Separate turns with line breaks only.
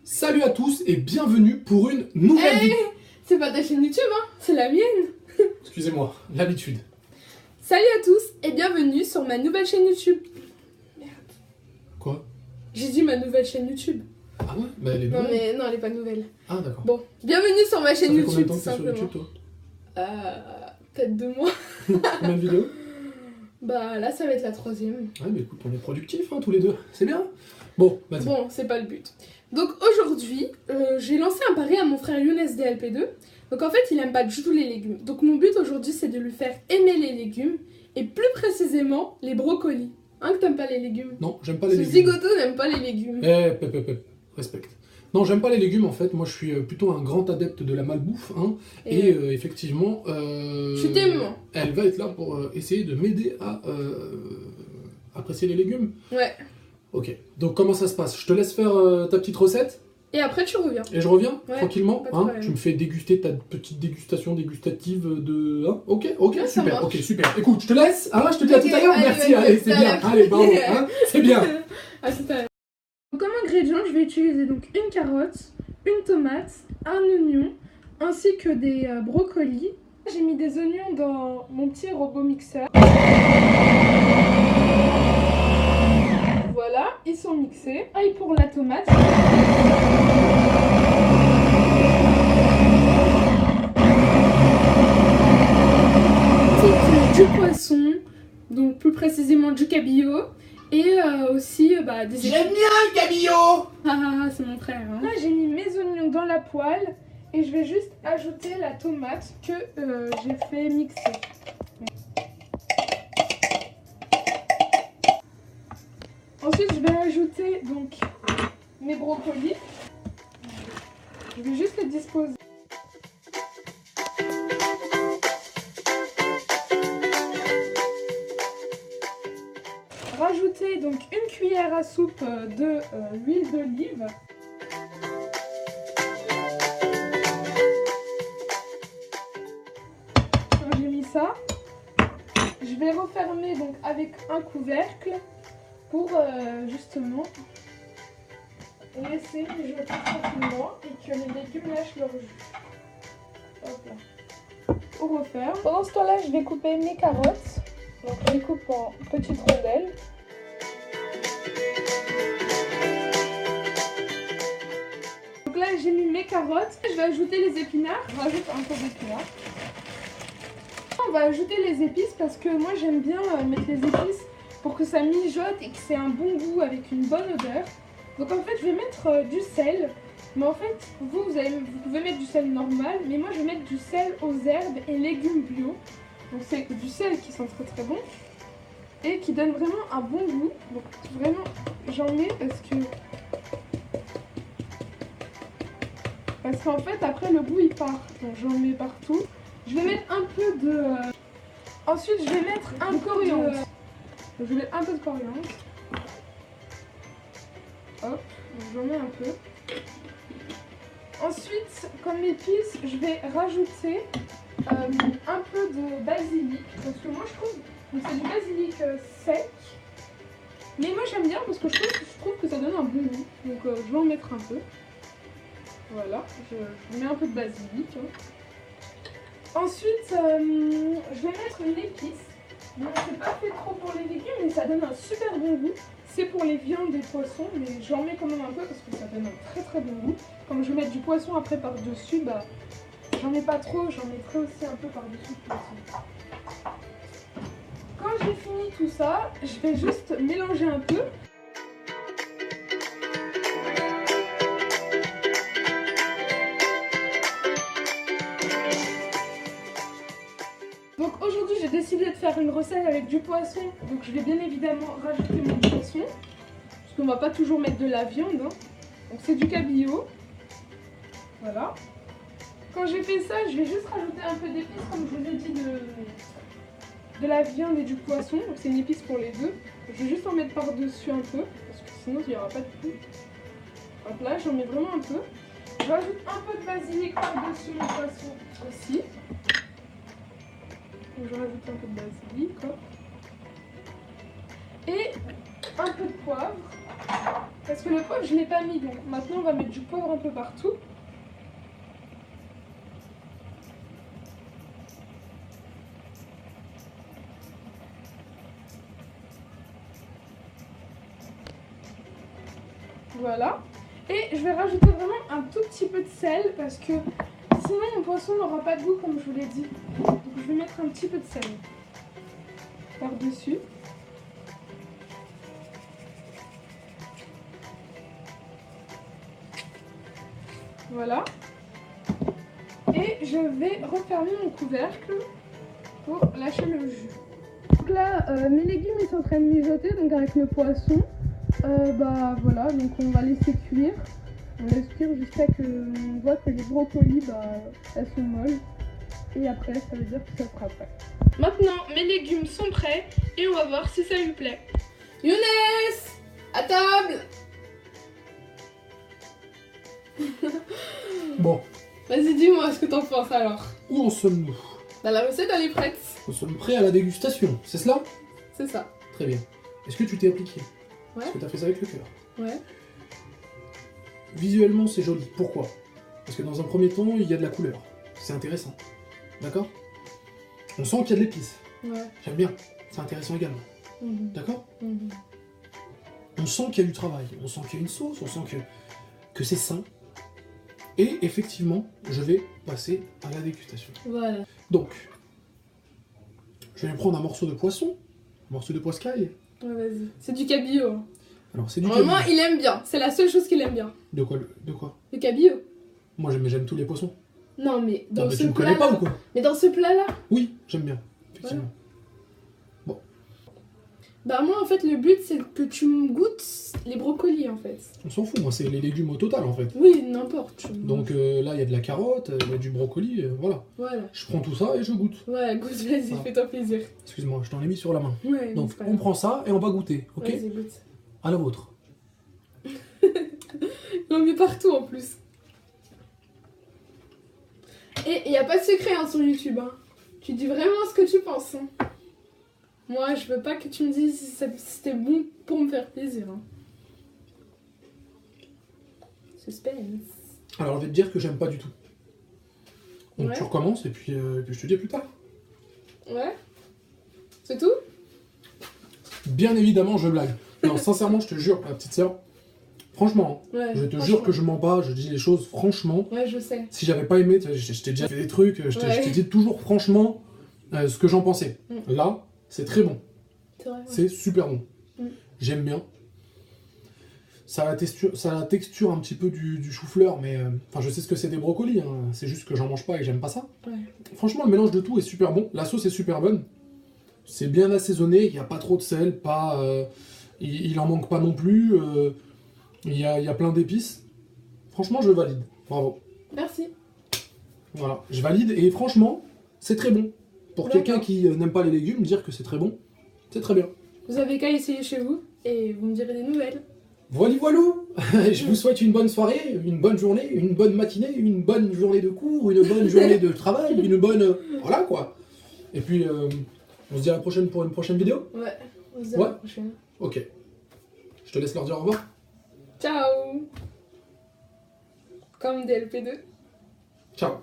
Salut à tous et bienvenue pour une nouvelle vidéo.
C'est pas ta chaîne YouTube, hein, c'est la mienne.
Excusez-moi, l'habitude.
Salut à tous et bienvenue sur ma nouvelle chaîne YouTube. Merde.
Quoi?
J'ai dit ma nouvelle chaîne YouTube.
Ah ouais? Bah elle est
Non
nouvelle.
mais non, elle est pas nouvelle.
Ah d'accord.
Bon, bienvenue sur ma
Ça
chaîne
fait combien de
YouTube
temps
tout
que t'es sur
simplement.
YouTube toi?
Peut-être 2 mois.
Combien de vidéos?
Bah là ça va être la 3e.
Ouais mais écoute, on est productifs hein, tous les deux, c'est bien. Bon, vas-y.
Bon, c'est pas le but. Donc aujourd'hui, j'ai lancé un pari à mon frère Younes DLP2. Donc en fait, il aime pas du tout les légumes. Donc mon but aujourd'hui, c'est de lui faire aimer les légumes. Et plus précisément, les brocolis. Hein, que t'aimes pas les légumes?
Non, j'aime pas les
Ce
légumes.
zigoto n'aime pas les légumes.
Respecte. Non, j'aime pas les légumes en fait, moi je suis plutôt un grand adepte de la malbouffe, hein, et effectivement,
Tu t'aimes.
elle va être là pour essayer de m'aider à apprécier les légumes.
Ouais.
Ok, donc comment ça se passe? Je te laisse faire ta petite recette,
Et après tu reviens.
et je reviens
Ouais,
tranquillement,
pas de
hein,
problème.
tu me fais déguster ta petite dégustation dégustative de... Hein, ok,
Ouais, ça
super,
marche.
ok, super. Écoute, je te laisse, hein, je te dis à
Ok,
tout à l'heure,
allez,
merci,
vas-y,
allez, c'est
tout à
bien,
l'heure.
allez, bravo, hein, c'est bien.
À tout à l'heure. Comme ingrédients, je vais utiliser donc une carotte, une tomate, un oignon, ainsi que des brocolis. J'ai mis des oignons dans mon petit robot mixeur. Voilà, ils sont mixés. Pareil pour la tomate. C'est du poisson, donc plus précisément du cabillaud. Et aussi des
J'aime bien le cabillaud.
Ah, c'est mon frère. Hein. Là, j'ai mis mes oignons dans la poêle et je vais juste ajouter la tomate que j'ai fait mixer. Ensuite, je vais ajouter donc mes brocolis. Je vais juste les disposer. Rajouter donc une cuillère à soupe de l'huile d'olive. Quand j'ai mis ça, je vais refermer donc avec un couvercle pour justement laisser mijoter tranquillement et que les légumes lâchent leur jus. Hop là. On referme. Pendant ce temps-là, je vais couper mes carottes. Donc je les coupe en petites rondelles. Donc là j'ai mis mes carottes. Je vais ajouter les épinards. Je rajoute un peu d'épinards. On va ajouter les épices parce que moi j'aime bien mettre les épices pour que ça mijote et que c'est un bon goût avec une bonne odeur. Donc en fait je vais mettre du sel. Mais en fait vous pouvez mettre du sel normal. Mais moi je vais mettre du sel aux herbes et légumes bio. Donc c'est du sel qui sent très très bon et qui donne vraiment un bon goût. Donc vraiment j'en mets parce qu'en fait après le goût il part. Donc j'en mets partout. Je vais mettre un peu de... Ensuite je vais mettre un peu de coriandre. Donc, je vais mettre un peu de coriandre. Hop, donc j'en mets un peu. Ensuite comme épice je vais rajouter un peu de basilic, parce que moi je trouve que c'est du basilic sec, mais moi j'aime bien parce que je trouve que ça donne un bon goût, donc je vais en mettre un peu. Voilà, je mets un peu de basilic. Hein. Ensuite, je vais mettre une épice. Donc c'est pas fait trop pour les légumes, mais ça donne un super bon goût. C'est pour les viandes et poissons, mais j'en mets quand même un peu parce que ça donne un très très bon goût. Comme je vais mettre du poisson après par-dessus, j'en mets pas trop, j'en mettrai aussi un peu par-dessus le poisson. Quand j'ai fini tout ça, je vais juste mélanger un peu. Donc aujourd'hui j'ai décidé de faire une recette avec du poisson, donc je vais bien évidemment rajouter mon poisson, parce qu'on va pas toujours mettre de la viande, hein. Donc c'est du cabillaud, voilà. Quand j'ai fait ça, je vais juste rajouter un peu d'épices, comme je vous ai dit, de la viande et du poisson, donc c'est une épice pour les deux. Je vais juste en mettre par-dessus un peu, parce que sinon il n'y aura pas de goût. Hop là, j'en mets vraiment un peu. Je rajoute un peu de basilic par-dessus mon poisson aussi. Donc je rajoute un peu de basilic, hop. Et un peu de poivre. Parce que le poivre, je l'ai pas mis, donc maintenant on va mettre du poivre un peu partout. Voilà. Et je vais rajouter vraiment un tout petit peu de sel parce que sinon mon poisson n'aura pas de goût comme je vous l'ai dit. Donc je vais mettre un petit peu de sel par-dessus. Voilà. Et je vais refermer mon couvercle pour lâcher le jus. Donc là, mes légumes ils sont en train de mijoter, donc avec le poisson. Bah voilà, donc on va laisser cuire. On laisse cuire jusqu'à ce qu'on voit que les brocolis, elles sont molles. Et après, ça veut dire que ça sera prêt. Maintenant, mes légumes sont prêts et on va voir si ça lui plaît.
Younes, à table.
Bon,
Vas-y, dis-moi ce que t'en penses alors.
où en sommes-nous?
Bah, la recette, elle est prête.
Nous sommes prêts à la dégustation, c'est cela?
C'est ça.
Très bien. Est-ce que tu t'es appliqué?
Ouais.
Est-ce que tu as fait ça avec le cœur?
Ouais.
Visuellement, c'est joli. Pourquoi? Parce que dans un premier temps, il y a de la couleur. C'est intéressant. D'accord? On sent qu'il y a de l'épice.
Ouais.
J'aime bien. C'est intéressant également. D'accord?
Mhm.
On sent qu'il y a du travail. On sent qu'il y a une sauce. On sent que c'est sain. Et effectivement, je vais passer à la dégustation.
Voilà.
Donc, je vais prendre un morceau de poisson. Un morceau de poiscaille.
Ouais, vas-y. C'est du cabillaud. Hein.
Alors, c'est du
Normalement,
cabillaud.
il aime bien. C'est la seule chose qu'il aime bien.
De quoi? De quoi?
Le cabillaud.
Moi, j'aime tous les poissons.
Non, mais dans
Non, mais
ce
tu me connais
plat-là.
pas ou quoi?
Mais dans ce plat-là.
Oui, j'aime bien. Effectivement.
Bah, moi, en fait, le but, c'est que tu me goûtes les brocolis, en fait.
On s'en fout, moi, c'est les légumes au total, en fait.
Oui, n'importe.
Donc là, il y a de la carotte, il y a du brocoli, voilà.
Voilà.
Je prends tout ça et je goûte.
Ouais, goûte, vas-y,
Ah.
fais-toi plaisir.
Excuse-moi, je t'en ai mis sur la main.
Ouais,
Donc
c'est pas
on
grave.
prend ça et on va goûter, ok?
Vas-y, goûte.
À la vôtre.
Il en met partout en plus. Et il n'y a pas de secret hein, sur YouTube. Hein. Tu dis vraiment ce que tu penses. Hein. Moi, je veux pas que tu me dises si c'était bon pour me faire plaisir. Hein. Suspense.
Alors je vais te dire que j'aime pas du tout. Donc
Ouais.
tu recommences et puis je te dis à plus tard.
Ouais. C'est tout?
Bien évidemment, je blague. Non, sincèrement, je te jure, ma petite sœur, franchement,
Ouais.
je te
franchement.
jure que je mens pas, je dis les choses franchement.
Ouais, je sais.
Si j'avais pas aimé, tu sais, je t'ai déjà fait des trucs, je
Ouais.
t'ai dit toujours franchement ce que j'en pensais. Là, c'est très bon.
C'est vrai. Ouais.
C'est super bon.
Mm.
J'aime bien. Ça a la texture un petit peu du chou-fleur, mais enfin je sais ce que c'est des brocolis, hein. C'est juste que j'en mange pas et j'aime pas ça.
Ouais.
Franchement, le mélange de tout est super bon. La sauce est super bonne. C'est bien assaisonné, il n'y a pas trop de sel, il en manque pas non plus. Il y a plein d'épices. Franchement, je valide. Bravo.
Merci.
Voilà, je valide et franchement, c'est très bon. Pour
D'accord.
quelqu'un qui n'aime pas les légumes, dire que c'est très bon, c'est très bien.
Vous avez qu'à essayer chez vous et vous me direz des nouvelles.
Voilà, voilou. Je vous souhaite une bonne soirée, une bonne journée, une bonne matinée, une bonne journée de cours, une bonne journée de travail, une bonne... Voilà quoi. Et puis, on se dit à la prochaine pour une prochaine vidéo.
Ouais. On se dit à
Ouais.
la prochaine.
Ok. Je te laisse leur dire au revoir.
Ciao. Comme DLP2.
Ciao.